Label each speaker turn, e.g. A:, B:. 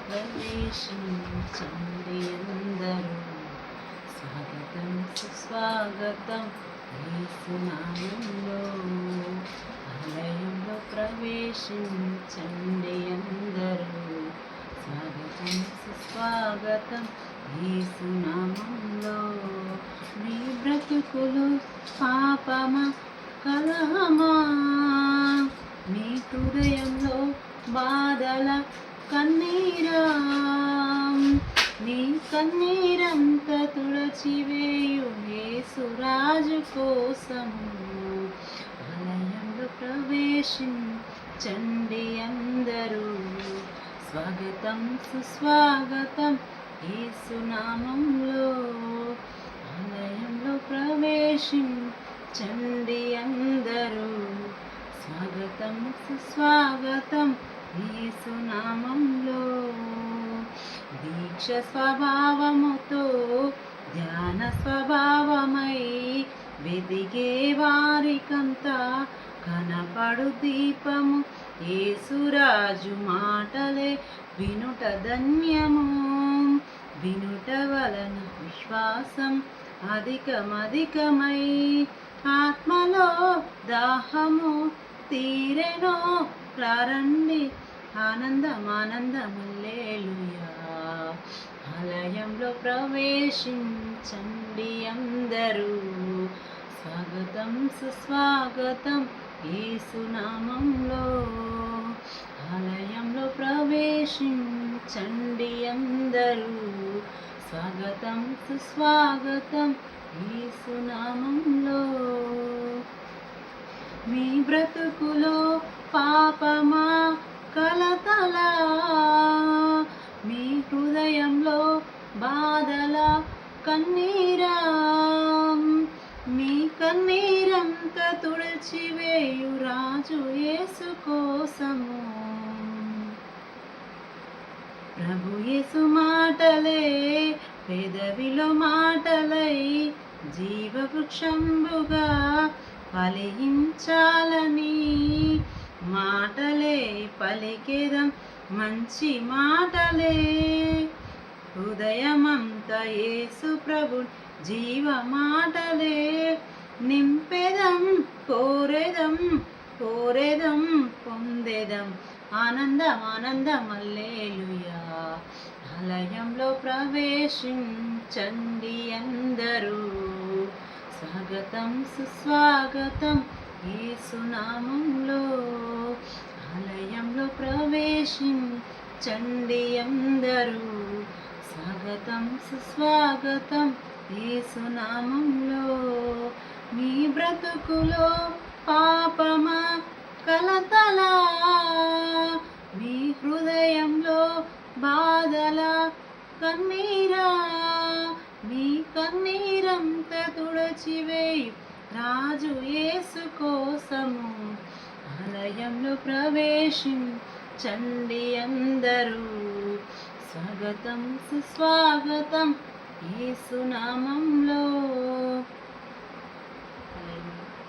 A: ప్రవేశించండి అందరూ. స్వాగతం సుస్వాగతం యేసు నామములో. ఆలయంలో ప్రవేశించండి అందరూ. స్వాగతం సుస్వాగతం యేసు నామములో. మీ బ్రతుకులు పాపమా కలహమా, మీ హృదయంలో బాధల కన్నీరా, నీ కన్నీరంత తుడచివేయు యేసురాజు కోసము. ఆలయంలో ప్రవేశించండి అందరూ. స్వాగతం సుస్వాగతం యేసు నామములో. ఆలయంలో ప్రవేశించండి అందరూ. స్వాగతం సుస్వాగతం యేసు నామములో. దీక్ష స్వభావముతో ధ్యాన స్వభావమై వెదిగే వారికంతా కనపడు దీపము యేసురాజు మాటలే వినుట ధన్యము. వినుట వలన విశ్వాసం అధికమధికమై ఆత్మలో దాహము తీరెనో. రారండి ఆనందమానందమల్లెలూయా. ఆలయంలో ప్రవేశించండి అందరూ. స్వాగతం సుస్వాగతం యేసు నామములో. ఆలయంలో ప్రవేశించండి అందరూ. స్వాగతం సుస్వాగతం యేసు నామములో. మీ బ్రతుకులో పాపమా కలతలా, మీ హృదయంలో బాధల కన్నీరా, మీ కన్నీరంత తుడిచివేయు రాజు యేసు కోసము. ప్రభు యేసు మాటలే పెదవిలో మాటలై జీవవృక్షంబుగా ఫలించాలని మాటలే పలికెదం మంచి మాటలే. హృదయమంతా యేసు ప్రభు జీవ మాటలే నింపెదం. కోరెదం కోరెదం పొందెదం ఆనందమానందమల్లెలూయా. ఆలయంలో ప్రవేశించండి అందరూ. స్వాగతం సుస్వాగతం యేసు నామములో. ఆలయంలో ప్రవేశించండి అందరూ. స్వాగతం సుస్వాగతం యేసు నామములో. మీ బ్రతుకులో పాపమా కలతలా, మీ హృదయంలో బాధల కన్నీరా, మీ కన్నీరంత తుడచివేయు రాజు యేసు కోసము. ఆలయంలో ప్రవేశించండి అందరూ. స్వాగతం సుస్వాగతం యేసు నామములో.